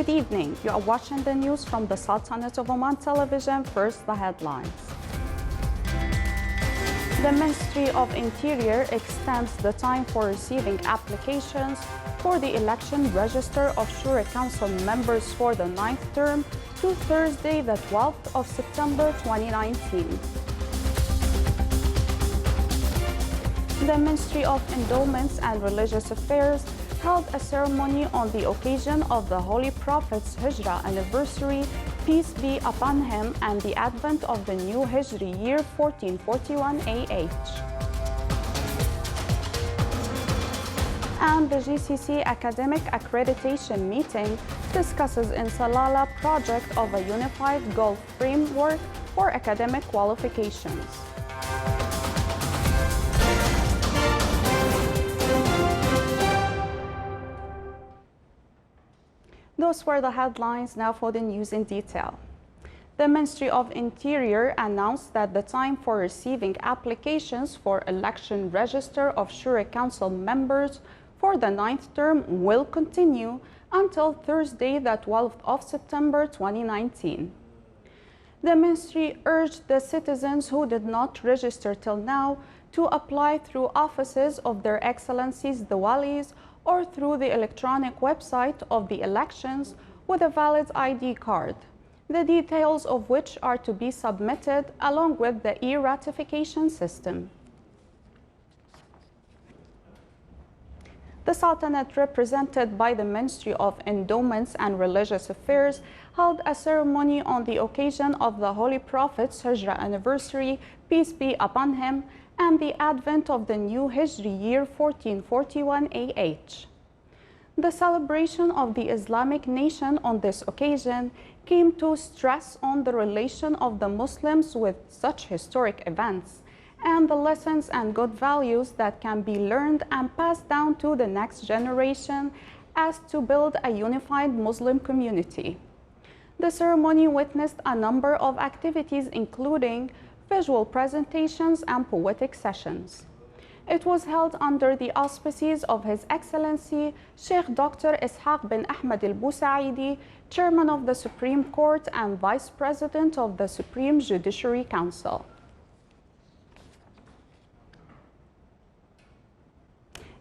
Good evening. You are watching the news from the Sultanate of Oman television. First, the headlines. The Ministry of Interior extends the time for receiving applications for the election register of Shura Council members for the 9th term to Thursday, the 12th of September 2019. The Ministry of Endowments and Religious Affairs held a ceremony on the occasion of the Holy Prophet's Hijrah anniversary, peace be upon him, and the advent of the new Hijri year 1441 AH. And the GCC Academic Accreditation Meeting discusses in Salalah project of a unified Gulf framework for academic qualifications. Those were the headlines. Now for the news in detail. The Ministry of Interior announced that the time for receiving applications for election register of Shura Council members for the 9th term will continue until Thursday, the 12th of September 2019. The Ministry urged the citizens who did not register till now to apply through offices of Their Excellencies the Walis or through the electronic website of the elections with a valid ID card, the details of which are to be submitted along with the e-ratification system. The Sultanate, represented by the Ministry of Endowments and Religious Affairs, held a ceremony on the occasion of the Holy Prophet's Hijrah anniversary, peace be upon him, and the advent of the new Hijri year 1441 AH. The celebration of the Islamic nation on this occasion came to stress on the relation of the Muslims with such historic events and the lessons and good values that can be learned and passed down to the next generation as to build a unified Muslim community. The ceremony witnessed a number of activities, including visual presentations and poetic sessions. It was held under the auspices of His Excellency Sheikh Dr. Ishaq bin Ahmed al-Busaidi, Chairman of the Supreme Court and Vice President of the Supreme Judiciary Council.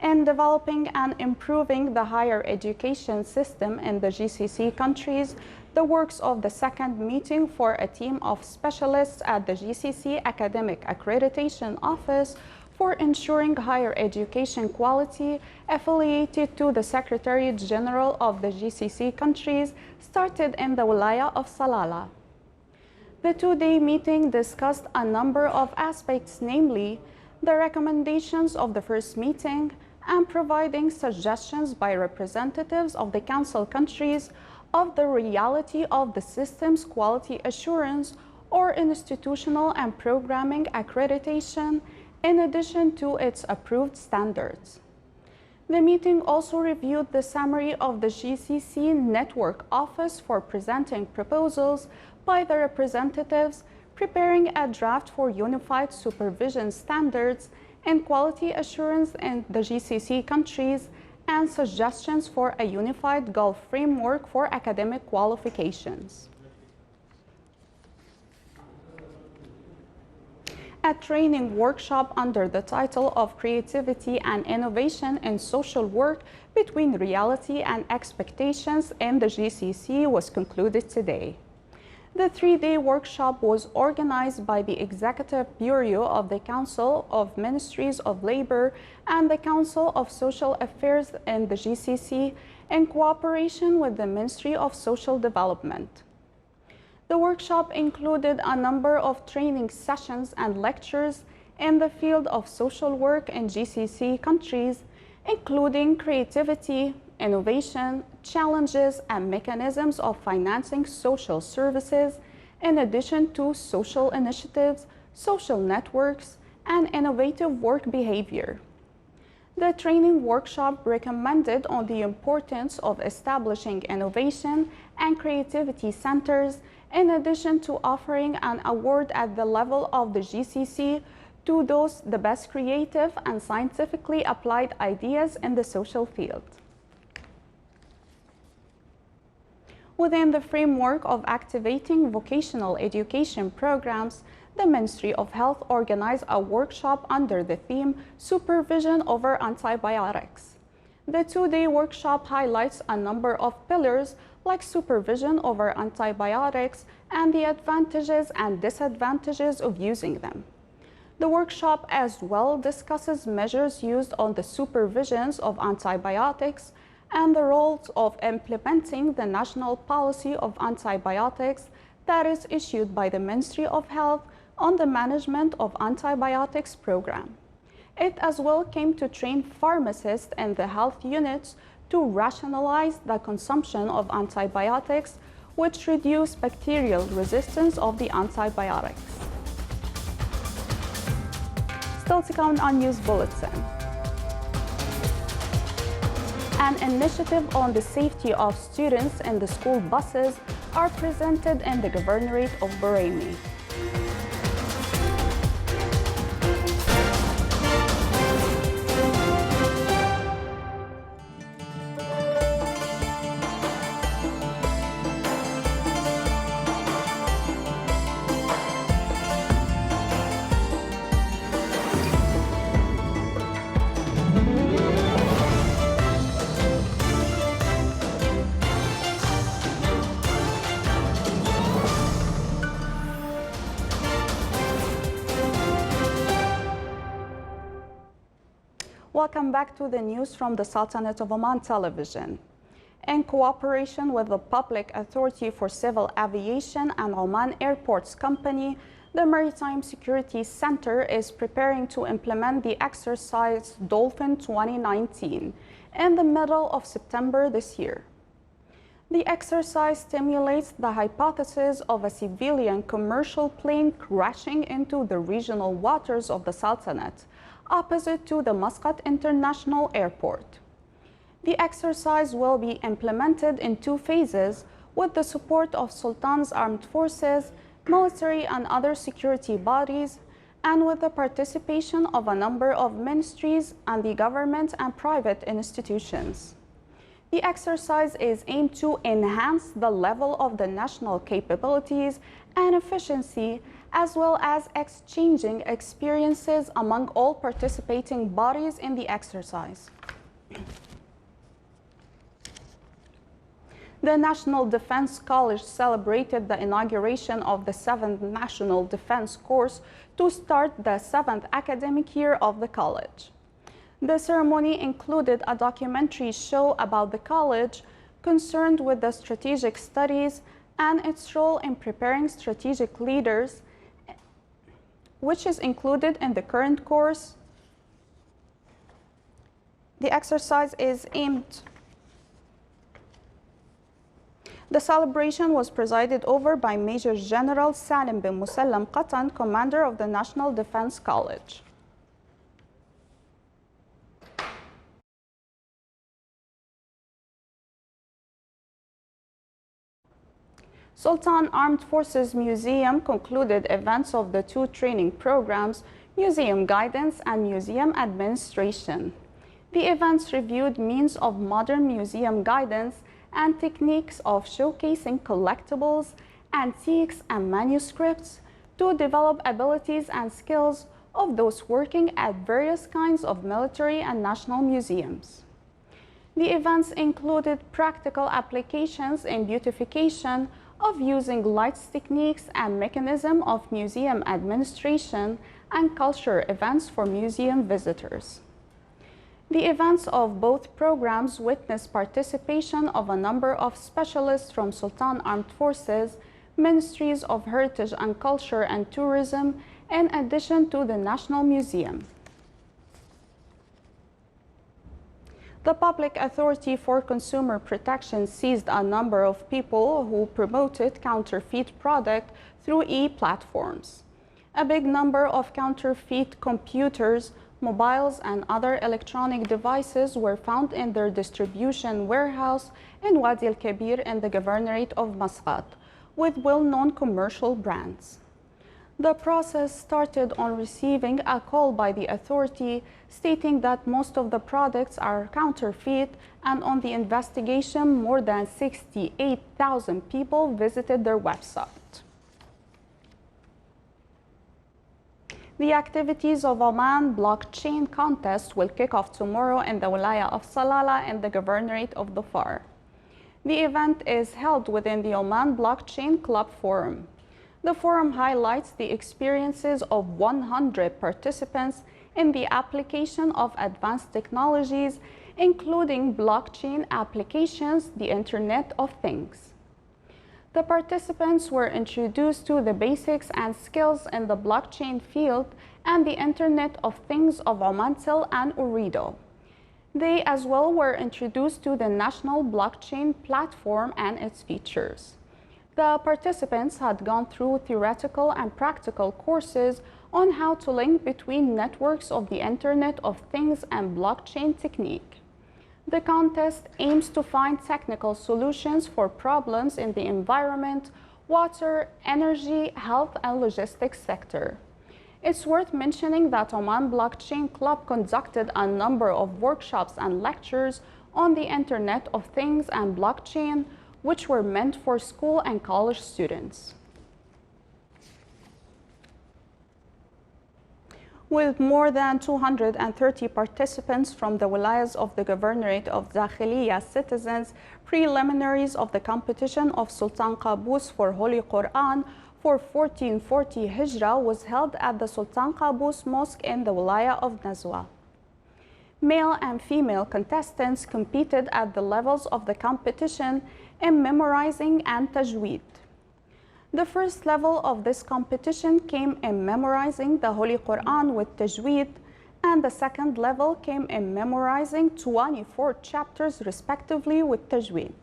In developing and improving the higher education system in the GCC countries, the works of the second meeting for a team of specialists at the GCC Academic Accreditation Office for ensuring higher education quality, affiliated to the Secretariat General of the GCC countries, started in the Wilaya of Salalah. The two-day meeting discussed a number of aspects, namely the recommendations of the first meeting and providing suggestions by representatives of the Council countries of the reality of the system's quality assurance or institutional and programming accreditation, in addition to its approved standards. The meeting also reviewed the summary of the GCC Network Office for presenting proposals by the representatives, preparing a draft for unified supervision standards and quality assurance in the GCC countries, and suggestions for a unified Gulf framework for academic qualifications. A training workshop under the title of Creativity and Innovation in Social Work Between Reality and Expectations in the GCC was concluded today. The three-day workshop was organized by the Executive Bureau of the Council of Ministries of Labor and the Council of Social Affairs in the GCC in cooperation with the Ministry of Social Development. The workshop included a number of training sessions and lectures in the field of social work in GCC countries, including creativity, innovation, challenges, and mechanisms of financing social services, in addition to social initiatives, social networks, and innovative work behavior. The training workshop recommended on the importance of establishing innovation and creativity centers, in addition to offering an award at the level of the GCC to those the best creative and scientifically applied ideas in the social field. Within the framework of activating vocational education programs, the Ministry of Health organized a workshop under the theme Supervision over Antibiotics. The two-day workshop highlights a number of pillars like supervision over antibiotics and the advantages and disadvantages of using them. The workshop as well discusses measures used on the supervisions of antibiotics and the roles of implementing the national policy of antibiotics that is issued by the Ministry of Health on the management of antibiotics program. It as well came to train pharmacists in the health units to rationalize the consumption of antibiotics, which reduce bacterial resistance of the antibiotics. Still to come on News Bulletin. An initiative on the safety of students in the school buses are presented in the Governorate of Boremi. Welcome back to the news from the Sultanate of Oman television. In cooperation with the Public Authority for Civil Aviation and Oman Airports Company, the Maritime Security Center is preparing to implement the exercise Dolphin 2019 in the middle of September this year. The exercise stimulates the hypothesis of a civilian commercial plane crashing into the regional waters of the Sultanate, opposite to the Muscat International Airport. The exercise will be implemented in two phases with the support of Sultan's armed forces, military and other security bodies, and with the participation of a number of ministries and the government and private institutions. The exercise is aimed to enhance the level of the national capabilities and efficiency, as well as exchanging experiences among all participating bodies in the exercise. The National Defense College celebrated the inauguration of the 7th National Defense Course to start the 7th academic year of the college. The ceremony included a documentary show about the college concerned with the strategic studies and its role in preparing strategic leaders, which is included in the current course. The exercise is aimed. The celebration was presided over by Major General Salim bin Musallam Qatan, commander of the National Defense College. Sultan Armed Forces Museum concluded events of the two training programs, Museum Guidance and Museum Administration. The events reviewed means of modern museum guidance and techniques of showcasing collectibles, antiques, and manuscripts to develop abilities and skills of those working at various kinds of military and national museums. The events included practical applications in beautification of using lights techniques and mechanism of museum administration and culture events for museum visitors. The events of both programs witnessed participation of a number of specialists from Sultan Armed Forces, Ministries of Heritage and Culture and Tourism, in addition to the National Museum. The Public Authority for Consumer Protection seized a number of people who promoted counterfeit product through e-platforms. A big number of counterfeit computers, mobiles, and other electronic devices were found in their distribution warehouse in Wadi al-Kabir in the Governorate of Muscat, with well-known commercial brands. The process started on receiving a call by the authority stating that most of the products are counterfeit, and on the investigation, more than 68,000 people visited their website. The activities of Oman blockchain contest will kick off tomorrow in the Wilaya of Salalah and the Governorate of Dhofar. The event is held within the Oman Blockchain Club Forum. The forum highlights the experiences of 100 participants in the application of advanced technologies, including blockchain applications, the Internet of Things. The participants were introduced to the basics and skills in the blockchain field and the Internet of Things of Omantel and Ooredoo. They as well were introduced to the national blockchain platform and its features. The participants had gone through theoretical and practical courses on how to link between networks of the Internet of Things and blockchain technique. The contest aims to find technical solutions for problems in the environment, water, energy, health, and logistics sector. It's worth mentioning that Oman Blockchain Club conducted a number of workshops and lectures on the Internet of Things and blockchain, which were meant for school and college students. With more than 230 participants from the wilayas of the Governorate of Dakhiliya citizens, preliminaries of the competition of Sultan Qaboos for Holy Quran for 1440 Hijrah was held at the Sultan Qaboos Mosque in the wilaya of Nazwa. Male and female contestants competed at the levels of the competition in memorizing and tajweed. The first level of this competition came in memorizing the Holy Quran with tajweed, and the second level came in memorizing 24 chapters respectively with tajweed.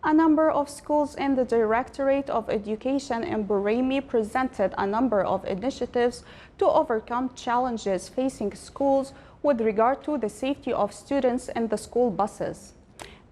A number of schools in the Directorate of Education in Buraymi presented a number of initiatives to overcome challenges facing schools with regard to the safety of students in the school buses.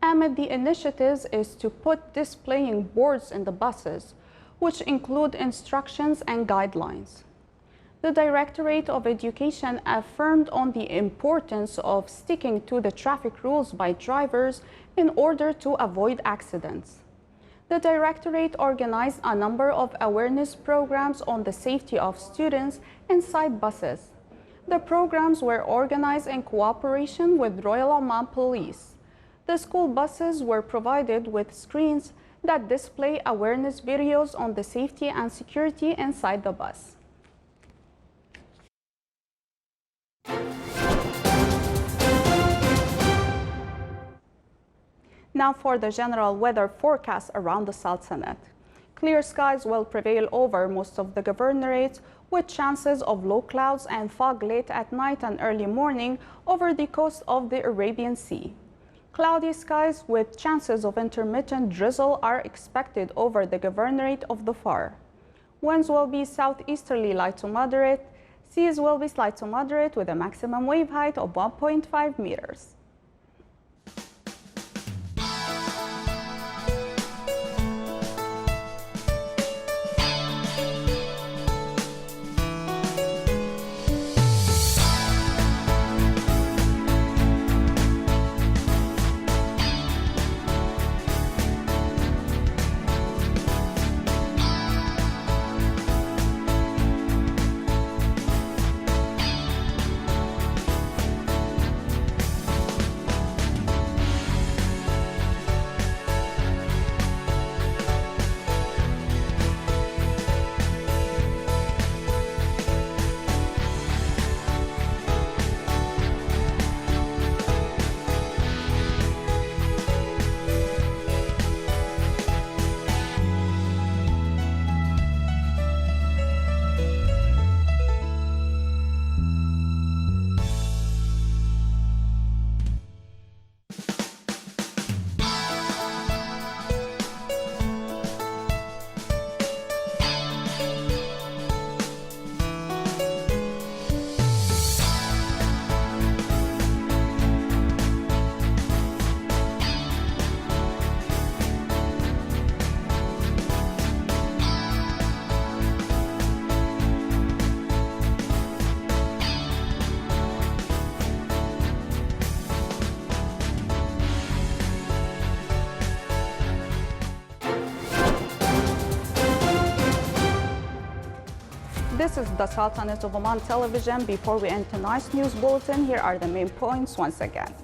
Amid the initiatives is to put displaying boards in the buses, which include instructions and guidelines. The Directorate of Education affirmed on the importance of sticking to the traffic rules by drivers in order to avoid accidents. The Directorate organized a number of awareness programs on the safety of students inside buses. The programs were organized in cooperation with Royal Oman Police. The school buses were provided with screens that display awareness videos on the safety and security inside the bus. Now for the general weather forecast around the Sultanate. Clear skies will prevail over most of the governorate, with chances of low clouds and fog late at night and early morning over the coast of the Arabian Sea. Cloudy skies with chances of intermittent drizzle are expected over the governorate of Dhofar. Winds will be southeasterly light to moderate. Seas will be slight to moderate with a maximum wave height of 1.5 meters. This is the Sultanate of Oman television. Before we end tonight's news bulletin, here are the main points once again.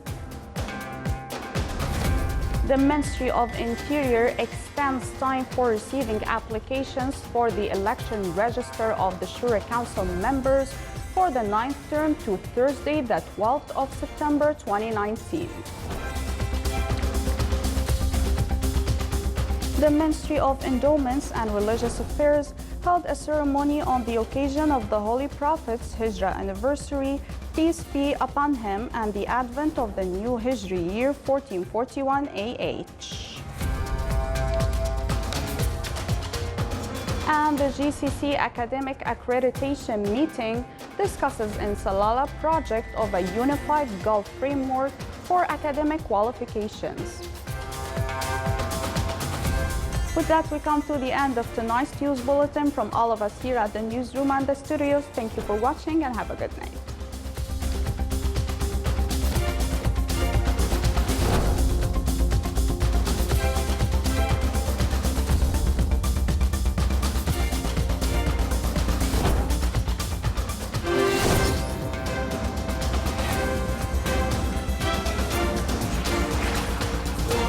The Ministry of Interior extends time for receiving applications for the election register of the Shura Council members for the 9th term to Thursday, the 12th of September 2019. The Ministry of Endowments and Religious Affairs held a ceremony on the occasion of the Holy Prophet's Hijrah anniversary, peace be upon him, and the advent of the new Hijri year 1441 AH. And the GCC Academic Accreditation Meeting discusses in Salalah project of a unified Gulf framework for academic qualifications. With that, we come to the end of tonight's news bulletin. From all of us here at the newsroom and the studios, thank you for watching and have a good night.